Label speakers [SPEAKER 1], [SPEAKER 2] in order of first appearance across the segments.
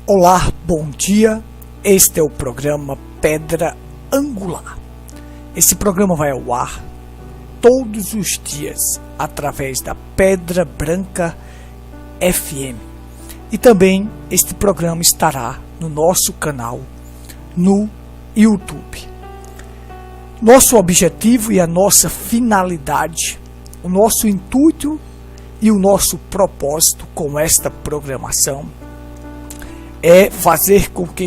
[SPEAKER 1] Olá, bom dia. Este é o programa Pedra Angular. Esse programa vai ao ar todos os dias através da Pedra Branca FM. E também este programa estará no nosso canal no YouTube. Nosso objetivo e a nossa finalidade, o nosso intuito e o nosso propósito com esta programação é fazer com que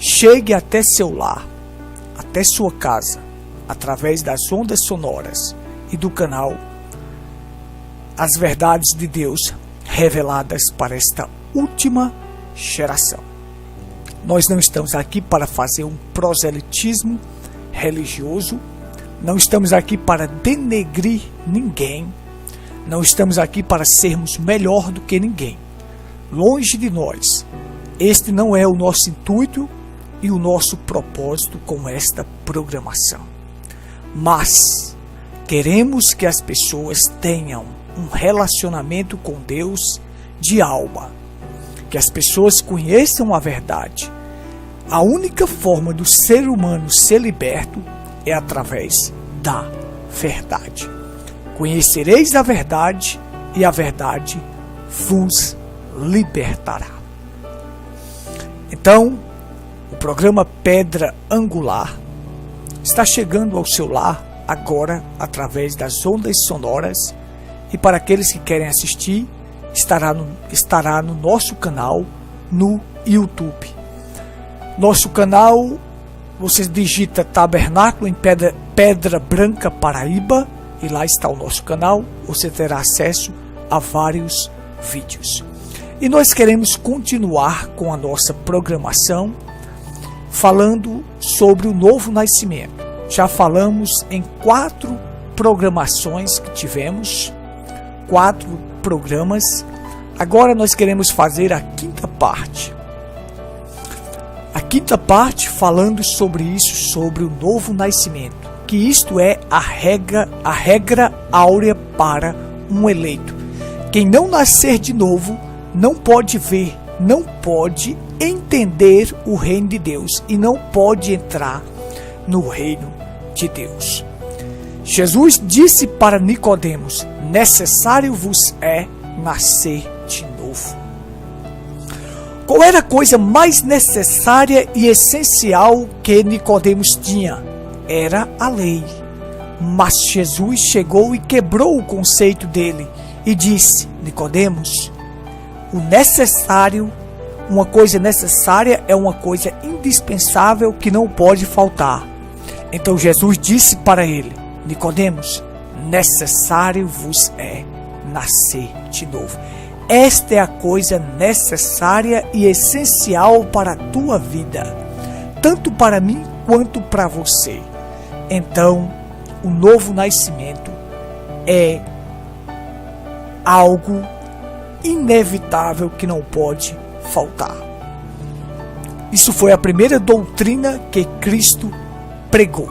[SPEAKER 1] chegue até seu lar, até sua casa, através das ondas sonoras e do canal, as verdades de Deus reveladas para esta última geração. Nós não estamos aqui para fazer um proselitismo religioso, não estamos aqui para denegrir ninguém, não estamos aqui para sermos melhor do que ninguém. Longe de nós. Este não é o nosso intuito e o nosso propósito com esta programação. Mas queremos que as pessoas tenham um relacionamento com Deus de alma. Que as pessoas conheçam a verdade. A única forma do ser humano ser liberto é através da verdade. Conhecereis a verdade e a verdade vos libertará. Então, o programa Pedra Angular está chegando ao seu lar agora através das ondas sonoras, e para aqueles que querem assistir, estará no nosso canal no YouTube. Nosso canal, você digita Tabernáculo em Pedra Branca Paraíba, e lá está o nosso canal. Você terá acesso a vários vídeos. E nós queremos continuar com a nossa programação falando sobre o novo nascimento. Já falamos em 4 programações que tivemos, 4 programas. Agora nós queremos fazer a 5ª parte. A 5ª parte falando sobre isso, sobre o novo nascimento. Que isto é a regra áurea para um eleito. Quem não nascer de novo não pode ver, não pode entender o reino de Deus e não pode entrar no reino de Deus. Jesus disse para Nicodemos: necessário vos é nascer de novo. Qual era a coisa mais necessária e essencial que Nicodemos tinha? Era a lei. Mas Jesus chegou e quebrou o conceito dele e disse: Nicodemos, o necessário, uma coisa necessária é uma coisa indispensável que não pode faltar. Então Jesus disse para ele: Nicodemos, necessário vos é nascer de novo. Esta é a coisa necessária e essencial para a tua vida, tanto para mim quanto para você. Então, o novo nascimento é algo inevitável que não pode faltar. Isso foi a primeira doutrina que Cristo pregou.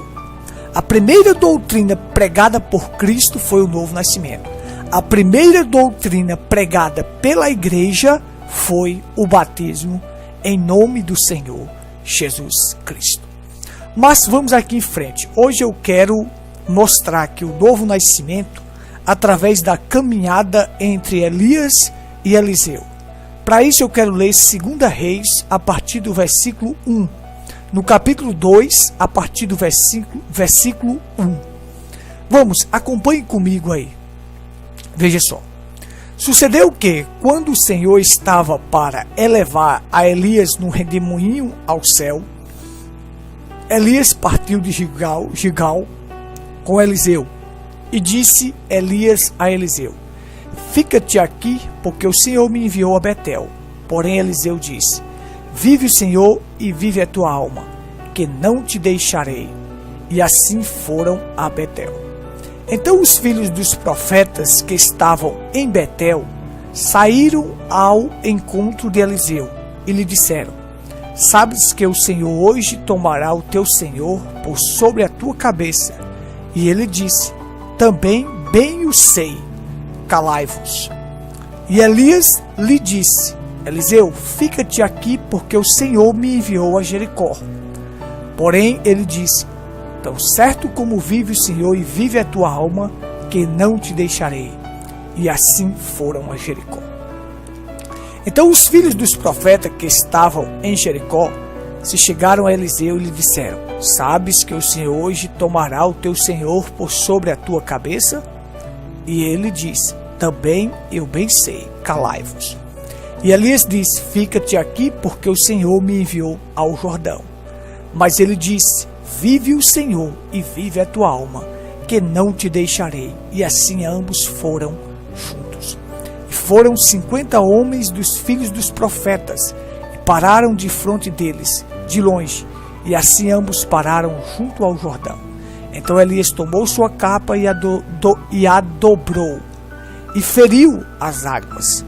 [SPEAKER 1] A primeira doutrina pregada por Cristo foi o novo nascimento. A primeira doutrina pregada pela igreja foi o batismo em nome do Senhor Jesus Cristo. Mas vamos aqui em frente. Hoje eu quero mostrar aqui o novo nascimento através da caminhada entre Elias e Eliseu. Para isso eu quero ler 2 Reis a partir do versículo 1. No capítulo 2, a partir do versículo 1. Vamos, acompanhe comigo aí. Veja só. Sucedeu que, quando o Senhor estava para elevar a Elias no redemoinho ao céu, Elias partiu de Gilgal com Eliseu. E disse Elias a Eliseu: fica-te aqui, porque o Senhor me enviou a Betel. Porém Eliseu disse: vive o Senhor e vive a tua alma, que não te deixarei. E assim foram a Betel. Então os filhos dos profetas que estavam em Betel saíram ao encontro de Eliseu e lhe disseram: sabes que o Senhor hoje tomará o teu senhor por sobre a tua cabeça. E ele disse: também bem o sei, calai-vos. E Elias lhe disse: Eliseu, fica-te aqui, porque o Senhor me enviou a Jericó. Porém ele disse: tão certo como vive o Senhor e vive a tua alma, que não te deixarei. E assim foram a Jericó. Então os filhos dos profetas que estavam em Jericó se chegaram a Eliseu e lhe disseram: sabes que o Senhor hoje tomará o teu senhor por sobre a tua cabeça? E ele disse: também eu bem sei, calai-vos. E Elias disse: fica-te aqui, porque o Senhor me enviou ao Jordão. Mas ele disse: vive o Senhor e vive a tua alma, que não te deixarei. E assim ambos foram juntos. E foram 50 homens dos filhos dos profetas, e pararam de frente deles, de longe, e assim ambos pararam junto ao Jordão. Então Elias tomou sua capa e a dobrou, e feriu as águas,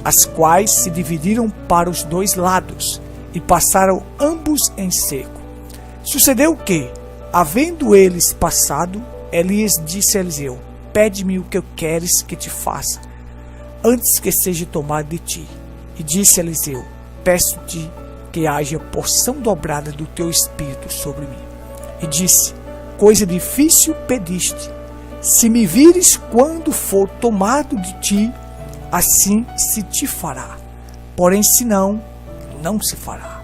[SPEAKER 1] as quais se dividiram para os dois lados, e passaram ambos em seco. Sucedeu que, havendo eles passado, Elias disse a Eliseu: pede-me o que queres que te faça, antes que seja tomado de ti. E disse Eliseu: peço-te que haja porção dobrada do teu espírito sobre mim. E disse: coisa difícil pediste. Se me vires quando for tomado de ti, assim se te fará. Porém, se não, não se fará.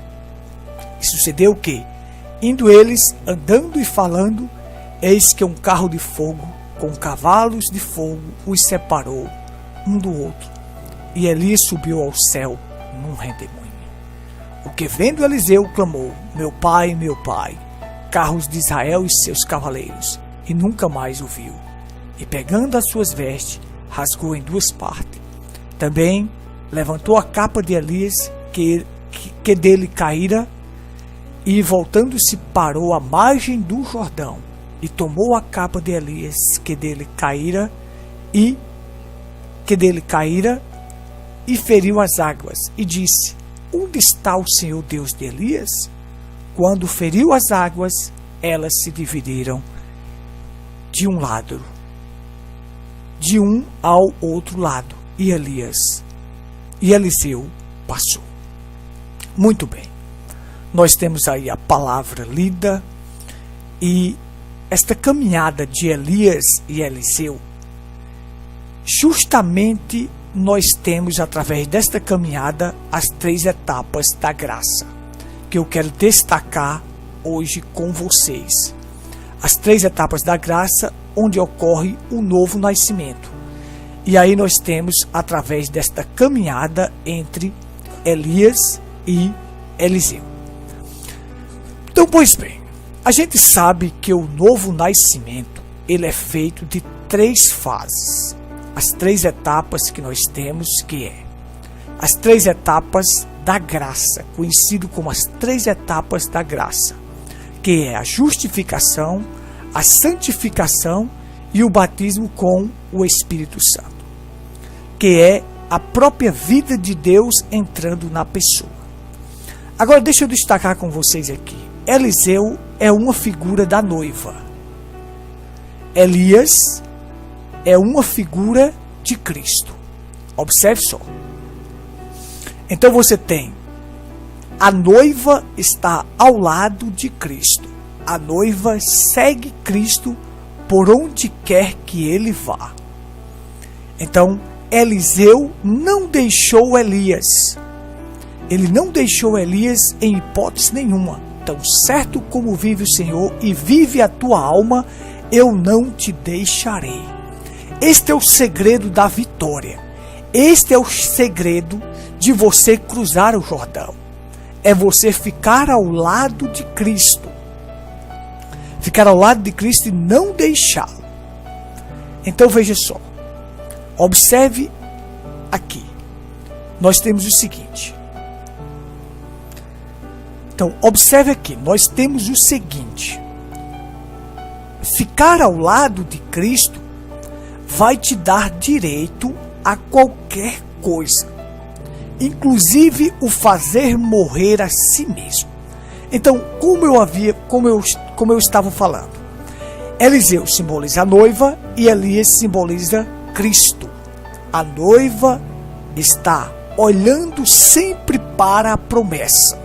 [SPEAKER 1] E sucedeu que, indo eles, andando e falando, eis que um carro de fogo, com cavalos de fogo, os separou um do outro. E Elias subiu ao céu num redemoinho. O que vendo Eliseu clamou: meu pai, carros de Israel e seus cavaleiros, e nunca mais o viu. E pegando as suas vestes, rasgou em duas partes. Também levantou a capa de Elias, que dele caíra, e e parou à margem do Jordão, e tomou a capa de Elias, que dele caíra, e feriu as águas, e disse: onde está o Senhor Deus de Elias? Quando feriu as águas, elas se dividiram de um lado, de um ao outro lado, e Eliseu passou. Muito bem, nós temos aí a palavra lida, e esta caminhada de Elias e Eliseu, justamente nós temos através desta caminhada as 3 etapas da graça, que eu quero destacar hoje com vocês. As 3 etapas da graça, onde ocorre o novo nascimento. E aí nós temos, através desta caminhada entre Elias e Eliseu. Então, pois bem, a gente sabe que o novo nascimento, ele é feito de 3 fases. As 3 etapas que nós temos, que é as 3 etapas da graça, conhecido como as 3 etapas da graça, que é a justificação, a santificação e o batismo com o Espírito Santo, que é a própria vida de Deus entrando na pessoa. Agora deixa eu destacar com vocês aqui: Eliseu é uma figura da noiva, Elias é uma figura de Cristo. Observe só. Então você tem a noiva está ao lado de Cristo. A noiva segue Cristo por onde quer que ele vá. Então Eliseu não deixou Elias. Ele não deixou Elias em hipótese nenhuma. Tão certo como vive o Senhor e vive a tua alma, eu não te deixarei. Este é o segredo da vitória. Este é o segredo de você cruzar o Jordão. É você ficar ao lado de Cristo. Ficar ao lado de Cristo e não deixá-lo. Então veja só. Observe aqui. Nós temos o seguinte. Então, observe aqui. Nós temos o seguinte. Ficar ao lado de Cristo vai te dar direito a qualquer coisa, inclusive o fazer morrer a si mesmo. Então, como eu estava falando, Eliseu simboliza a noiva e Elias simboliza Cristo. A noiva está olhando sempre para a promessa.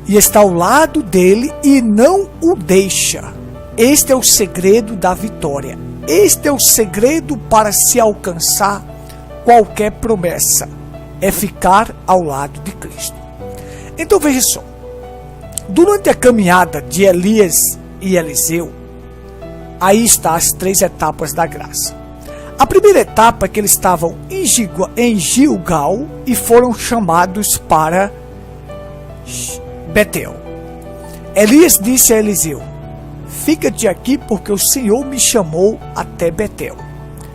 [SPEAKER 1] E está ao lado dele e não o deixa. Este é o segredo da vitória. Este é o segredo para se alcançar qualquer promessa. É ficar ao lado de Cristo. Então veja só. Durante a caminhada de Elias e Eliseu, aí estão as 3 etapas da graça. A primeira etapa é que eles estavam em Gilgal e foram chamados para Betel. Elias disse a Eliseu: fica-te aqui porque o Senhor me chamou até Betel.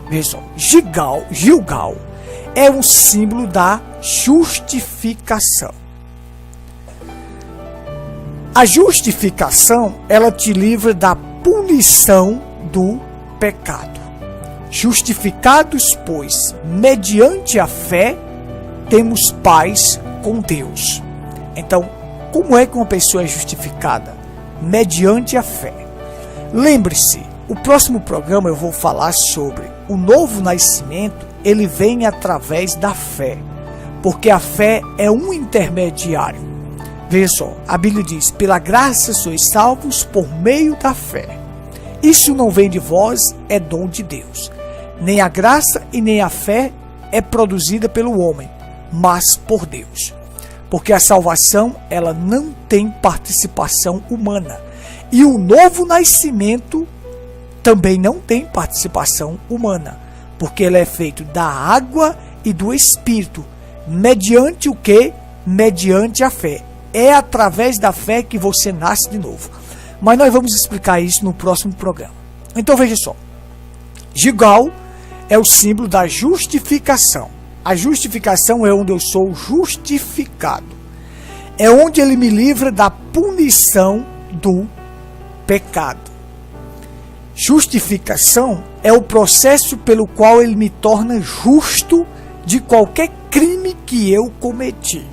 [SPEAKER 1] Veja só, Gilgal é um símbolo da justificação. A justificação, ela te livra da punição do pecado. Justificados, pois, mediante a fé, temos paz com Deus. Então, como é que uma pessoa é justificada? Mediante a fé. Lembre-se, o próximo programa eu vou falar sobre o novo nascimento. Ele vem através da fé, porque a fé é um intermediário. Veja só, a Bíblia diz: pela graça sois salvos por meio da fé. Isso não vem de vós, é dom de Deus. Nem a graça e nem a fé é produzida pelo homem, mas por Deus. Porque a salvação, ela não tem participação humana. E o novo nascimento também não tem participação humana. Porque ele é feito da água e do Espírito. Mediante o quê? Mediante a fé. É através da fé que você nasce de novo. Mas nós vamos explicar isso no próximo programa. Então veja só. Gilgal é o símbolo da justificação. A justificação é onde eu sou justificado. É onde ele me livra da punição do pecado. Justificação é o processo pelo qual ele me torna justo de qualquer crime que eu cometi.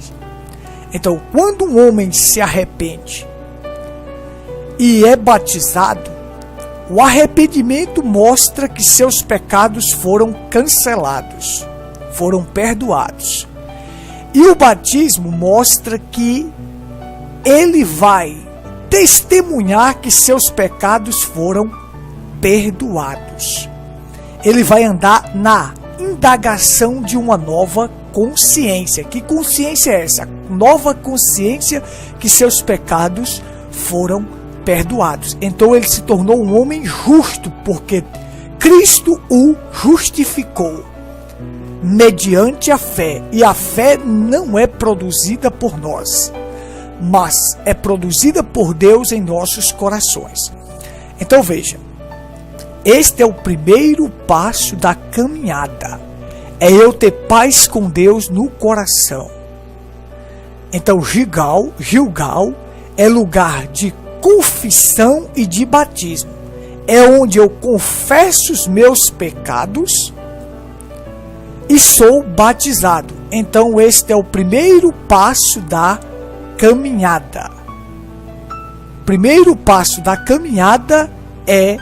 [SPEAKER 1] Então, quando um homem se arrepende e é batizado, o arrependimento mostra que seus pecados foram cancelados, foram perdoados. E o batismo mostra que ele vai testemunhar que seus pecados foram perdoados. Ele vai andar na indagação de uma nova consciência. Que consciência é essa? Nova consciência que seus pecados foram perdoados. Então ele se tornou um homem justo, porque Cristo o justificou mediante a fé. E a fé não é produzida por nós, mas é produzida por Deus em nossos corações. Então veja, este é o primeiro passo da caminhada. É eu ter paz com Deus no coração. Então Gilgal é lugar de confissão e de batismo. É onde eu confesso os meus pecados e sou batizado. Então este é o primeiro passo da caminhada. O primeiro passo da caminhada é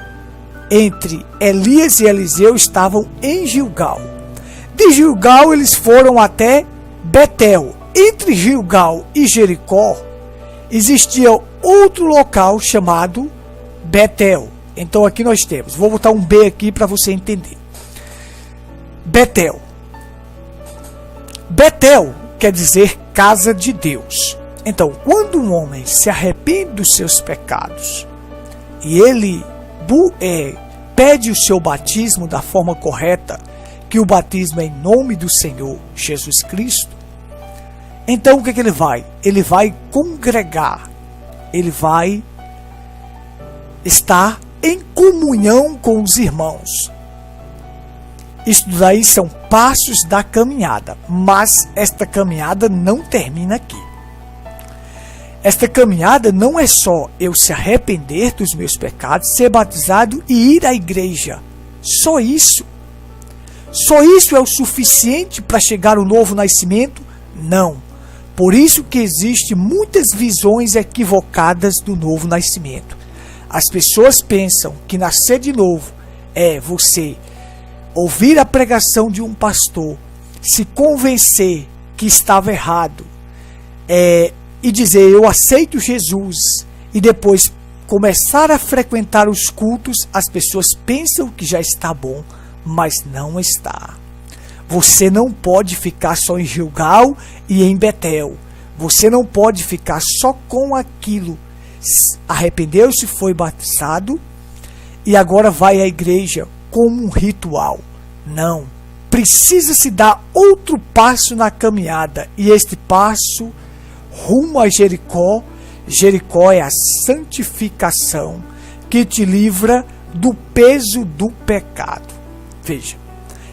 [SPEAKER 1] entre Elias e Eliseu estavam em Gilgal. De Gilgal eles foram até Betel. Entre Gilgal e Jericó existia outro local chamado Betel. Então aqui nós temos, vou botar um B aqui para você entender. Betel. Betel quer dizer casa de Deus. Então, quando um homem se arrepende dos seus pecados e ele pede o seu batismo da forma correta, que o batismo é em nome do Senhor Jesus Cristo, então o que ele vai? Ele vai congregar, ele vai estar em comunhão com os irmãos. Isso daí são passos da caminhada, mas esta caminhada não termina aqui. Esta caminhada não é só eu se arrepender dos meus pecados, ser batizado e ir à igreja. Só isso. Só isso é o suficiente para chegar ao novo nascimento? Não. Por isso que existem muitas visões equivocadas do novo nascimento. As pessoas pensam que nascer de novo é você ouvir a pregação de um pastor, se convencer que estava errado, e dizer eu aceito Jesus, e depois começar a frequentar os cultos, as pessoas pensam que já está bom, mas não está. Você não pode ficar só em Gilgal e em Betel. Você não pode ficar só com aquilo. Arrependeu-se, foi batizado e agora vai à igreja como um ritual. Não. Precisa se dar outro passo na caminhada. E este passo rumo a Jericó. Jericó é a santificação que te livra do peso do pecado. Veja,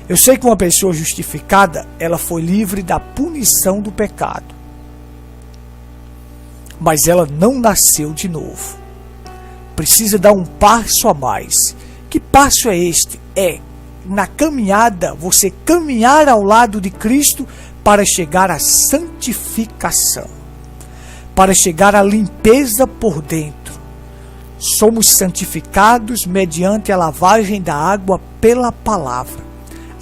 [SPEAKER 1] eu sei que uma pessoa justificada, ela foi livre da punição do pecado. Mas ela não nasceu de novo. Precisa dar um passo a mais. Que passo é este? É, na caminhada, você caminhar ao lado de Cristo para chegar à santificação, para chegar à limpeza por dentro. Somos santificados mediante a lavagem da água pela palavra.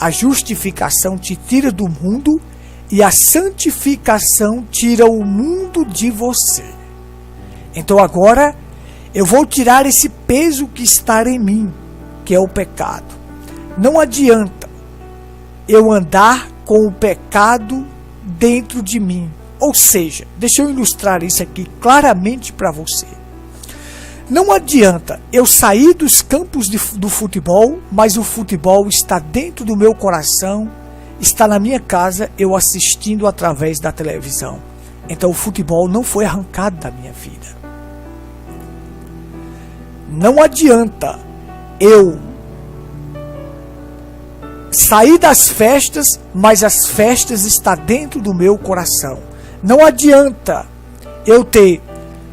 [SPEAKER 1] A justificação te tira do mundo e a santificação tira o mundo de você. Então agora eu vou tirar esse peso que está em mim, que é o pecado. Não adianta eu andar com o pecado dentro de mim. Ou seja, deixa eu ilustrar isso aqui claramente para você. Não adianta eu sair dos campos do futebol, mas o futebol está dentro do meu coração, está na minha casa, eu assistindo através da televisão. Então o futebol não foi arrancado da minha vida. Não adianta eu sair das festas, mas as festas estão dentro do meu coração. Não adianta eu ter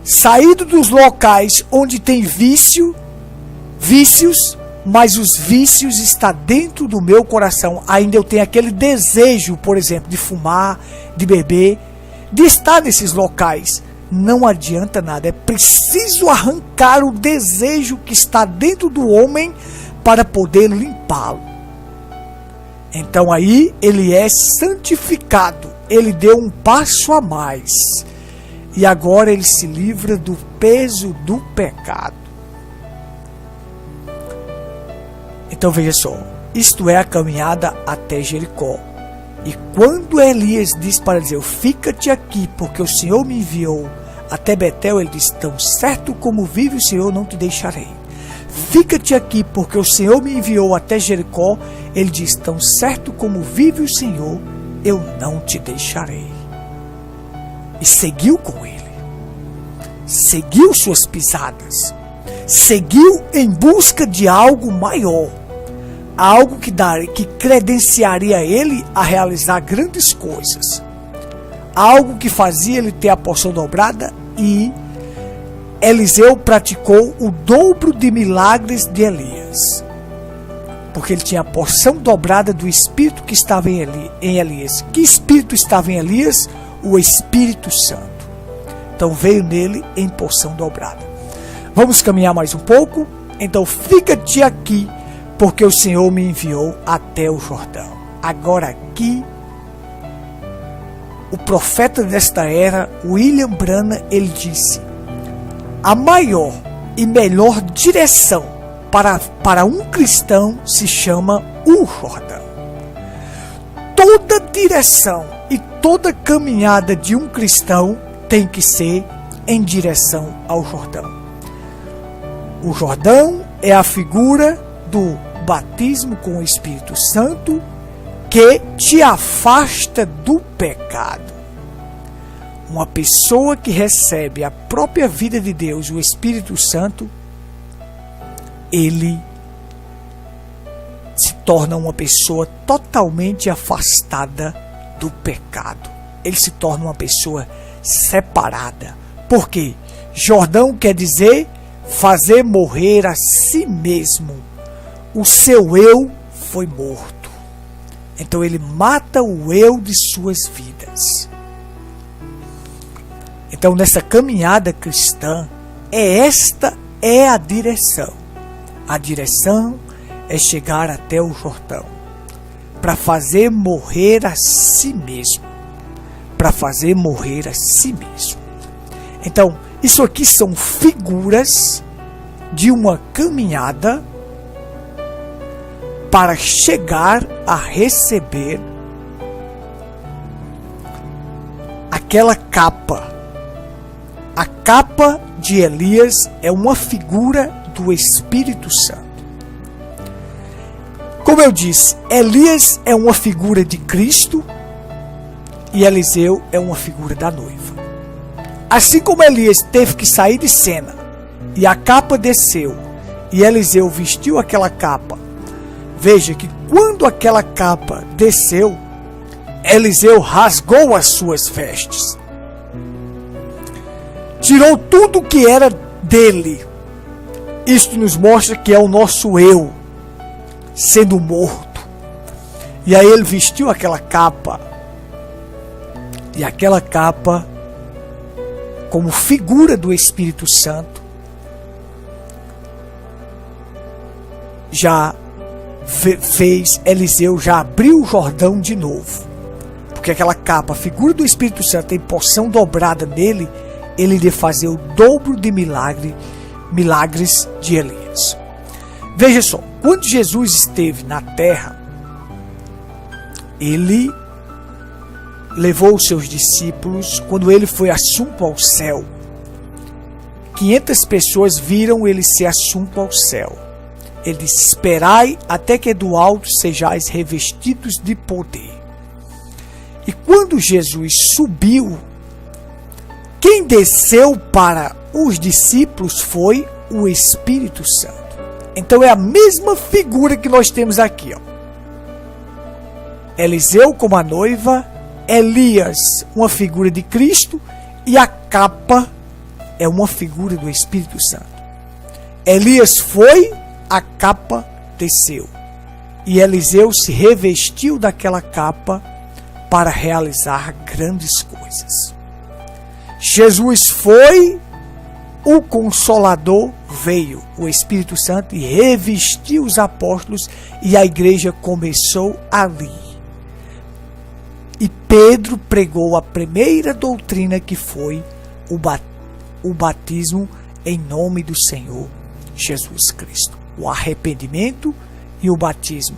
[SPEAKER 1] saído dos locais onde tem vícios, mas os vícios estão dentro do meu coração. Ainda eu tenho aquele desejo, por exemplo, de fumar, de beber, de estar nesses locais. Não adianta nada, é preciso arrancar o desejo que está dentro do homem para poder limpá-lo. Então aí ele é santificado, ele deu um passo a mais. E agora ele se livra do peso do pecado. Então veja só, isto é a caminhada até Jericó. E quando Elias diz para Eliseu, fica-te aqui, porque o Senhor me enviou até Betel, ele diz, tão certo como vive o Senhor, não te deixarei. Fica-te aqui, porque o Senhor me enviou até Jericó, ele diz, tão certo como vive o Senhor, eu não te deixarei. E seguiu com ele. Seguiu suas pisadas. Seguiu em busca de algo maior. Algo que credenciaria ele a realizar grandes coisas. Algo que fazia ele ter a porção dobrada, e Eliseu praticou o dobro de milagres de Elias. Porque ele tinha a porção dobrada do Espírito que estava em Elias. Que Espírito estava em Elias? O Espírito Santo. Então veio nele em porção dobrada. Vamos caminhar mais um pouco? Então fica-te aqui, porque o Senhor me enviou até o Jordão. Agora aqui, o profeta desta era, William Branham, ele disse, a maior e melhor direção para um cristão se chama o Jordão. Toda direção e toda caminhada de um cristão tem que ser em direção ao Jordão. O Jordão é a figura do batismo com o Espírito Santo que te afasta do pecado. Uma pessoa que recebe a própria vida de Deus, o Espírito Santo, ele se torna uma pessoa totalmente afastada do pecado. Ele se torna uma pessoa separada. Por quê? Jordão quer dizer fazer morrer a si mesmo. O seu eu foi morto. Então ele mata o eu de suas vidas. Então nessa caminhada cristã, esta é a direção. A direção é chegar até o Jordão. para fazer morrer a si mesmo. Para fazer morrer a si mesmo. Então, isso aqui são figuras de uma caminhada para chegar a receber aquela capa. A capa de Elias é uma figura do Espírito Santo. Como eu disse, Elias é uma figura de Cristo e Eliseu é uma figura da noiva. Assim como Elias teve que sair de cena e a capa desceu e Eliseu vestiu aquela capa, veja que quando aquela capa desceu, Eliseu rasgou as suas vestes. Tirou tudo que era dele. Isto nos mostra que é o nosso eu sendo morto. E aí ele vestiu aquela capa. E aquela capa, como figura do Espírito Santo, já fez Eliseu já abriu o Jordão de novo. Porque aquela capa, a figura do Espírito Santo, tem porção dobrada nele, ele iria fazer o dobro de milagres de Elias. Veja só, quando Jesus esteve na terra, ele levou os seus discípulos, quando ele foi assunto ao céu, 500 pessoas viram ele ser assunto ao céu. Ele disse: esperai até que do alto sejais revestidos de poder. E quando Jesus subiu, quem desceu para os discípulos foi o Espírito Santo. Então é a mesma figura que nós temos aqui, ó. Eliseu como a noiva, Elias uma figura de Cristo e a capa é uma figura do Espírito Santo. Elias foi, a capa desceu. E Eliseu se revestiu daquela capa para realizar grandes coisas. Jesus foi, o Consolador veio, o Espírito Santo, e revestiu os apóstolos e a igreja começou ali. E Pedro pregou a primeira doutrina, que foi o batismo em nome do Senhor Jesus Cristo. O arrependimento e o batismo.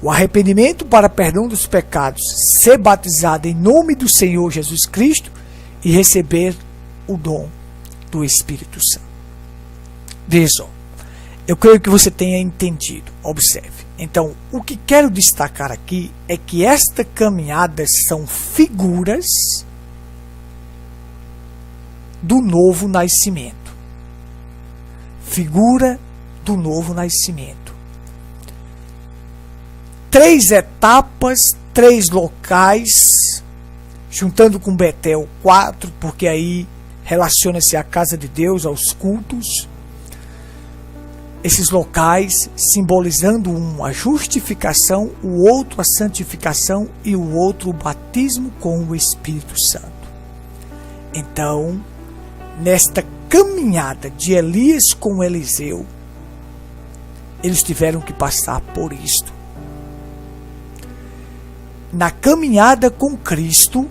[SPEAKER 1] O arrependimento para perdão dos pecados, ser batizado em nome do Senhor Jesus Cristo e receber o dom do Espírito Santo. Veja, eu creio que você tenha entendido. Observe. Então, o que quero destacar aqui é que esta caminhada são figuras do novo nascimento. Figura do novo nascimento. 3 etapas, 3 locais, juntando com Betel 4, porque aí relaciona-se à casa de Deus, aos cultos. Esses locais simbolizando um a justificação, o outro a santificação e o outro o batismo com o Espírito Santo. Então, nesta caminhada de Elias com Eliseu, eles tiveram que passar por isto. Na caminhada com Cristo,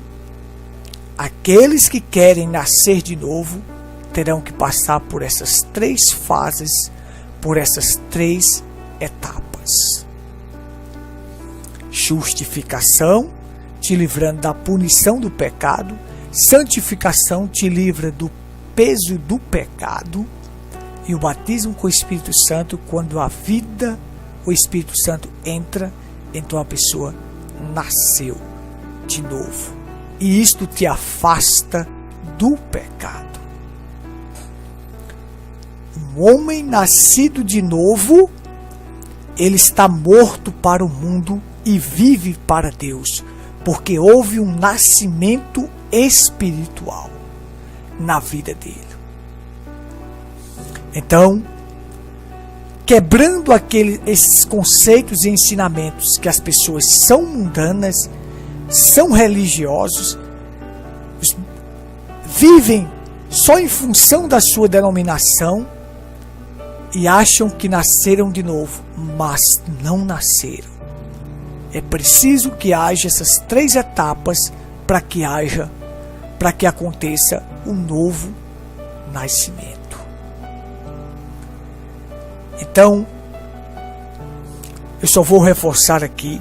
[SPEAKER 1] aqueles que querem nascer de novo terão que passar por essas 3 fases, por essas 3 etapas. Justificação, te livrando da punição do pecado. Santificação, te livra do peso do pecado. E o batismo com o Espírito Santo, quando a vida, o Espírito Santo entra, então a pessoa nasceu de novo. E isto te afasta do pecado. Um homem nascido de novo, ele está morto para o mundo e vive para Deus, porque houve um nascimento espiritual na vida dele. Então, quebrando esses conceitos e ensinamentos que as pessoas são mundanas, são religiosos, vivem só em função da sua denominação e acham que nasceram de novo, mas não nasceram. É preciso que haja essas 3 etapas para que aconteça um novo nascimento. Então, eu só vou reforçar aqui: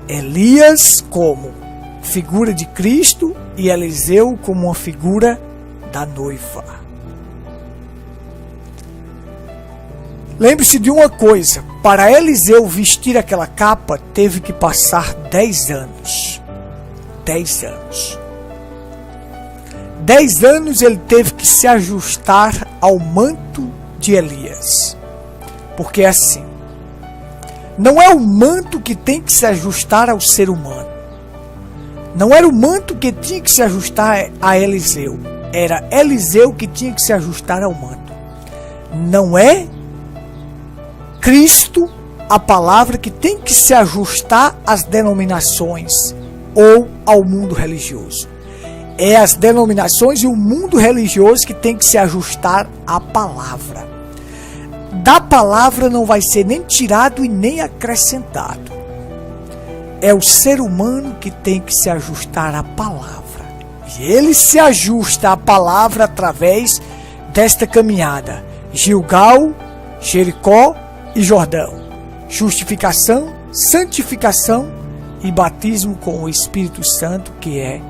[SPEAKER 1] Elias como figura de Cristo e Eliseu como uma figura da noiva. Lembre-se de uma coisa: para Eliseu vestir aquela capa, teve que passar 10 anos. 10 anos. 10 anos ele teve que se ajustar ao manto de Elias. Porque é assim: não é o manto que tem que se ajustar ao ser humano. Não era o manto que tinha que se ajustar a Eliseu. Era Eliseu que tinha que se ajustar ao manto. Não é Cristo, a palavra, que tem que se ajustar às denominações ou ao mundo religioso. É as denominações e o mundo religioso que tem que se ajustar à palavra. Da palavra não vai ser nem tirado e nem acrescentado. É o ser humano que tem que se ajustar à palavra. E ele se ajusta à palavra através desta caminhada: Gilgal, Jericó e Jordão. Justificação, santificação e batismo com o Espírito Santo, que é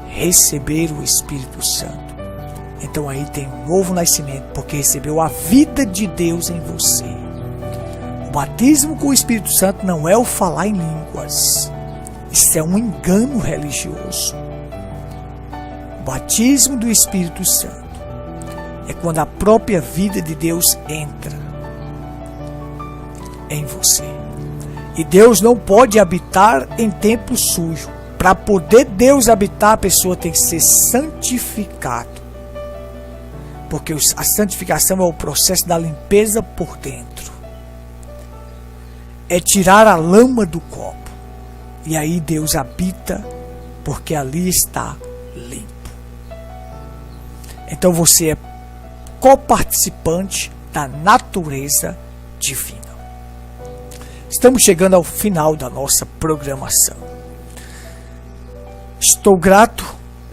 [SPEAKER 1] receber o Espírito Santo. Então aí tem um novo nascimento, porque recebeu a vida de Deus em você. O batismo com o Espírito Santo não é o falar em línguas. Isso é um engano religioso. O batismo do Espírito Santo é quando a própria vida de Deus entra em você. E Deus não pode habitar em templo sujo. Para poder Deus habitar, a pessoa tem que ser santificado. Porque a santificação é o processo da limpeza por dentro. É tirar a lama do copo. E aí Deus habita, porque ali está limpo. Então você é coparticipante da natureza divina. Estamos chegando ao final da nossa programação.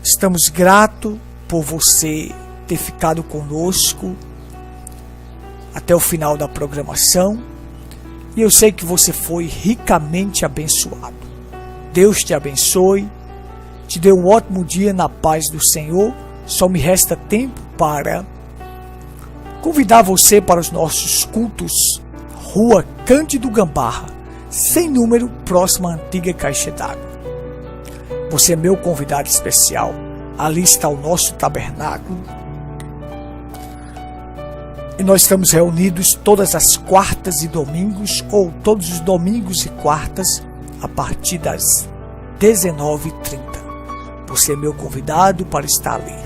[SPEAKER 1] Estamos gratos por você ter ficado conosco até o final da programação. E eu sei que você foi ricamente abençoado. Deus te abençoe, te dê um ótimo dia na paz do Senhor. Só me resta tempo para convidar você para os nossos cultos, Rua Cândido Gambarra, sem número, próxima à antiga Caixa d'Água. Você é meu convidado especial. Ali está o nosso tabernáculo. E nós estamos reunidos todas as quartas e domingos, ou todos os domingos e quartas, a partir das 19h30. Você é meu convidado para estar ali.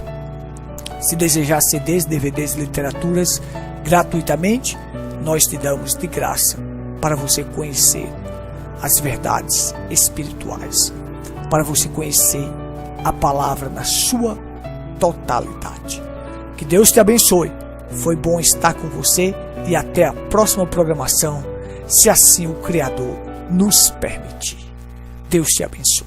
[SPEAKER 1] Se desejar CDs, DVDs e literaturas gratuitamente, nós te damos de graça para você conhecer as verdades espirituais, para você conhecer a palavra na sua totalidade. Que Deus te abençoe. Foi bom estar com você e até a próxima programação, se assim o Criador nos permitir. Deus te abençoe.